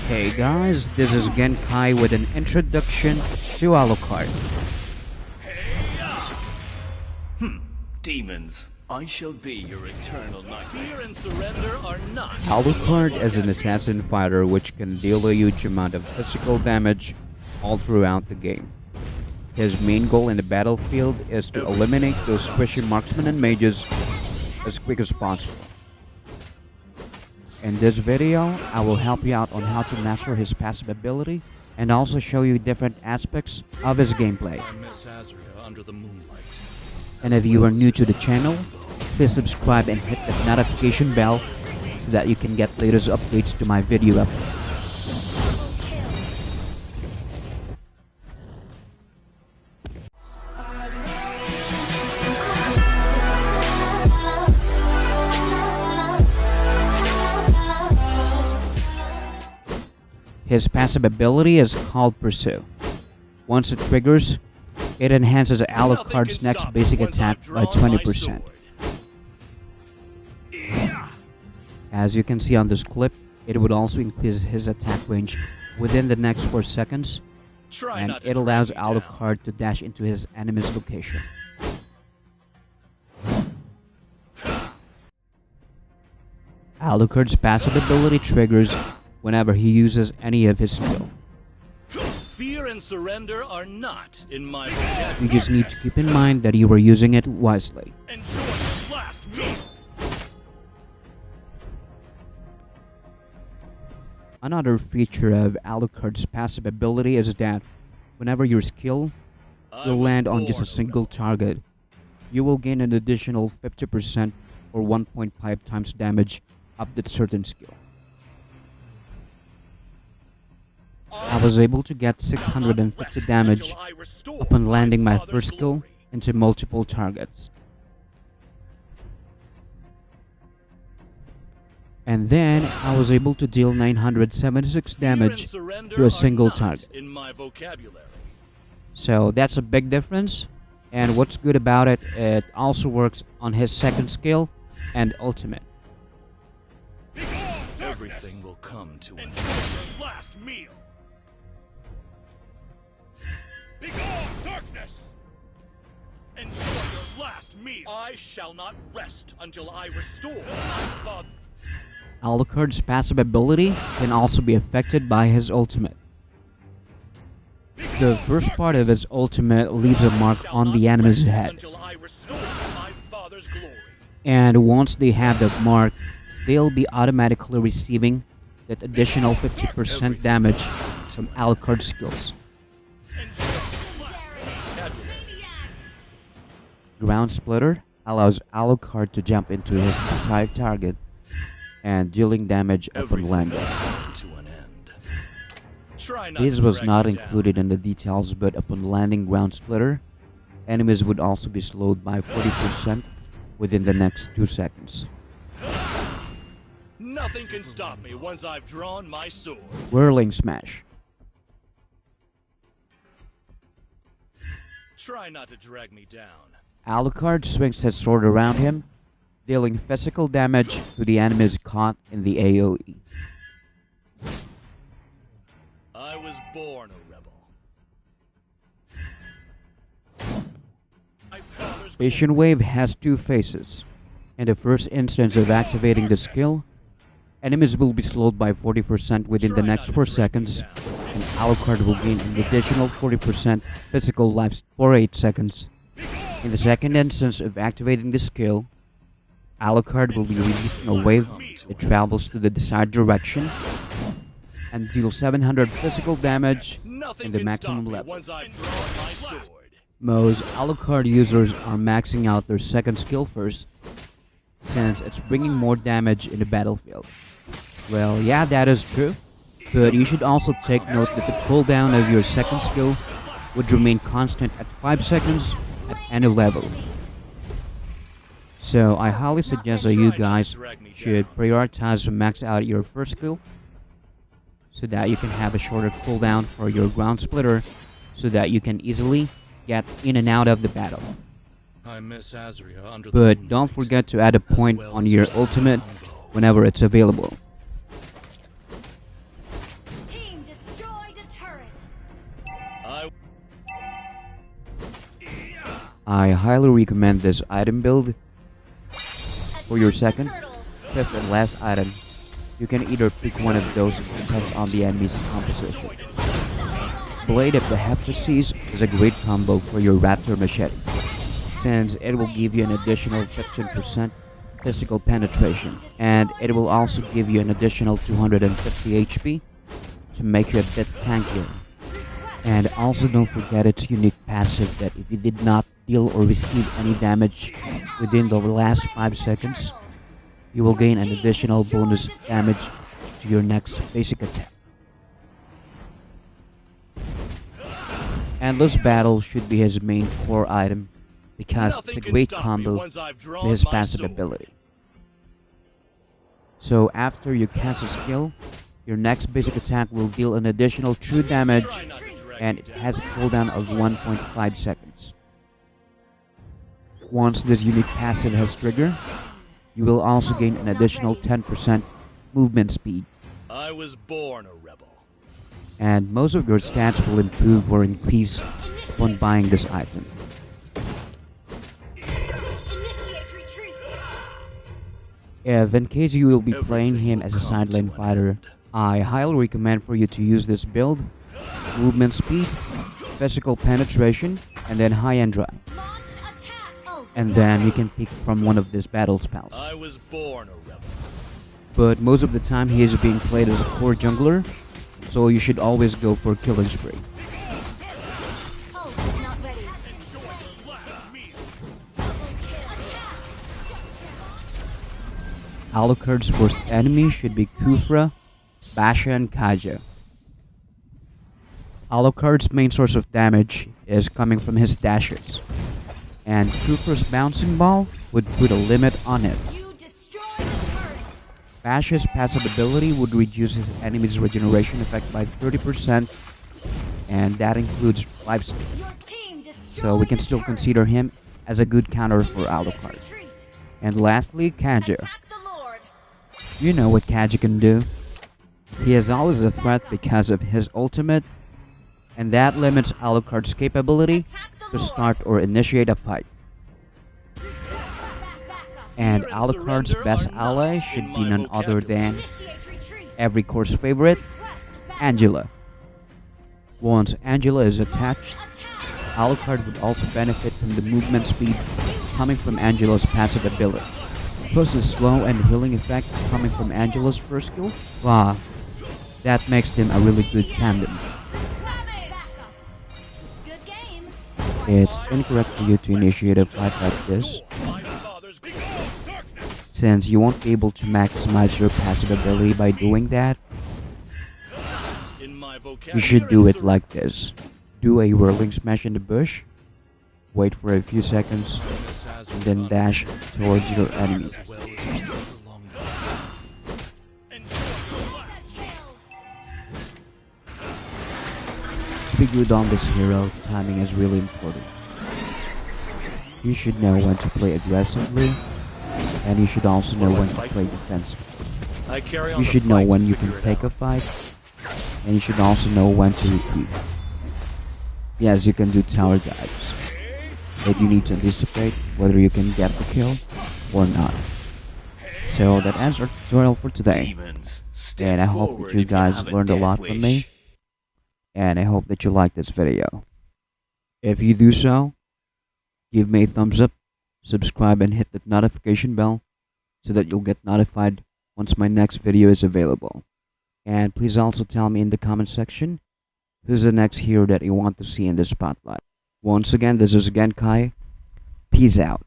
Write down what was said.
Hey guys, this is Genkai with an introduction to Alucard. Demons, I shall be your eternal nightmare. Fear and surrender are not. Alucard is an assassin fighter which can deal a huge amount of physical damage all throughout the game. His main goal in the battlefield is to eliminate those squishy marksmen and mages as quick as possible. In this video, I will help you out on how to master his passive ability and also show you different aspects of his gameplay. And if you are new to the channel, please subscribe and hit the notification bell so that you can get latest updates to my video upload. His passive ability is called Pursue. Once it triggers, it enhances Alucard's next basic attack by 20%. As you can see on this clip, it would also increase his attack range within the next 4 seconds, and it allows Alucard to dash into his enemy's location. Alucard's passive ability triggers whenever he uses any of his skill. Fear and surrender are not in my vocabulary. You just need to keep in mind that you are using it wisely. Enjoy your last meal. Another feature of Alucard's passive ability is that whenever your skill will land on just a single target, you will gain an additional 50% or 1.5 times damage of that certain skill. I was able to get 650 damage upon landing my first skill into multiple targets. And then I was able to deal 976 damage to a single target. So that's a big difference, and what's good about it, it also works on his second skill and ultimate. Everything will come to an end. Last meal. Begone, darkness! Enjoy your last meal! I shall not rest until I restore my father. Alucard's passive ability can also be affected by his ultimate. The first part of his ultimate leaves a mark on the enemy's head. And once they have that mark, they'll be automatically receiving that additional 50% damage from Alucard's skills. Ground Splitter allows Alucard to jump into his desired target and dealing damage upon landing. This was not included in the details, but upon landing Ground Splitter, enemies would also be slowed by 40% within the next 2 seconds. Nothing can stop me once I've drawn my sword. Whirling Smash. Try not to drag me down. Alucard swings his sword around him, dealing physical damage to the enemies caught in the AoE. I was born a rebel. Patient Wave has 2 phases. In the first instance of activating the skill, enemies will be slowed by 40% within the next 4 seconds, and Alucard will gain an additional 40% physical life for 8 seconds. In the second instance of activating the skill, Alucard will be releasing a wave that travels to the desired direction and deals 700 physical damage in the maximum level. Most Alucard users are maxing out their second skill first, since it's bringing more damage in the battlefield. Well, yeah, that is true, but you should also take note that the cooldown of your second skill would remain constant at 5 seconds at any level. So I highly suggest that you guys should prioritize to max out your first skill so that you can have a shorter cooldown for your Ground Splitter so that you can easily get in and out of the battle. But don't forget to add a point on your ultimate whenever it's available. I highly recommend this item build. For your second, fifth, and last item, you can either pick one of those, depends on the enemy's composition. Blade of the Hephaestus is a great combo for your Raptor Machete, since it will give you an additional 15% physical penetration, and it will also give you an additional 250 HP to make you a bit tankier. And also don't forget its unique passive that if you did not deal or receive any damage within the last 5 seconds, you will gain an additional bonus damage to your next basic attack. Endless Battle should be his main core item because it's a great combo to his passive ability. So after you cast a skill, your next basic attack will deal an additional true damage and it has a cooldown of 1.5 seconds. Once this unique passive has triggered, you will also gain an additional 10% movement speed. I was born a rebel. And most of your stats will improve or increase upon buying this item. If in case you will be playing him as a sideline fighter, I highly recommend for you to use this build: movement speed, physical penetration, and then high and dry. And then you can pick from one of these battle spells. I was born a rebel. But most of the time he is being played as a core jungler, so you should always go for killing spree. Alucard's worst enemy should be Khufra, Basha, and Kaja. Alucard's main source of damage is coming from his dashes, and Khufra's bouncing ball would put a limit on it. Basha's passive ability would reduce his enemy's regeneration effect by 30%, and that includes life. So we can still consider him as a good counter for Alucard. And lastly, Kaja. You know what Kaja can do. He is always a threat because of his ultimate, and that limits Alucard's capability to start or initiate a fight. And Alucard's best ally should be none other than every course favorite, Angela. Once Angela is attached, Alucard would also benefit from the movement speed coming from Angela's passive ability, plus the slow and healing effect coming from Angela's first skill. Wow, that makes them a really good tandem. It's incorrect for you to initiate a fight like this, since you won't be able to maximize your passive ability by doing that. You should do it like this. Do a whirling smash in the bush, wait for a few seconds, and then dash towards your enemy. To be good on this hero, timing is really important. You should know when to play aggressively, and you should also know when to play defensively. You should know when you can take a fight, and you should also know when to retreat. Yes, you can do tower dives, but you need to anticipate whether you can get the kill or not. So that ends our tutorial for today, and I hope that you guys learned a lot from me, and I hope that you liked this video. If you do so, give me a thumbs up, subscribe, and hit that notification bell so that you'll get notified once my next video is available. And please also tell me in the comment section who's the next hero that you want to see in the spotlight. Once again, this is Genkai. Peace out.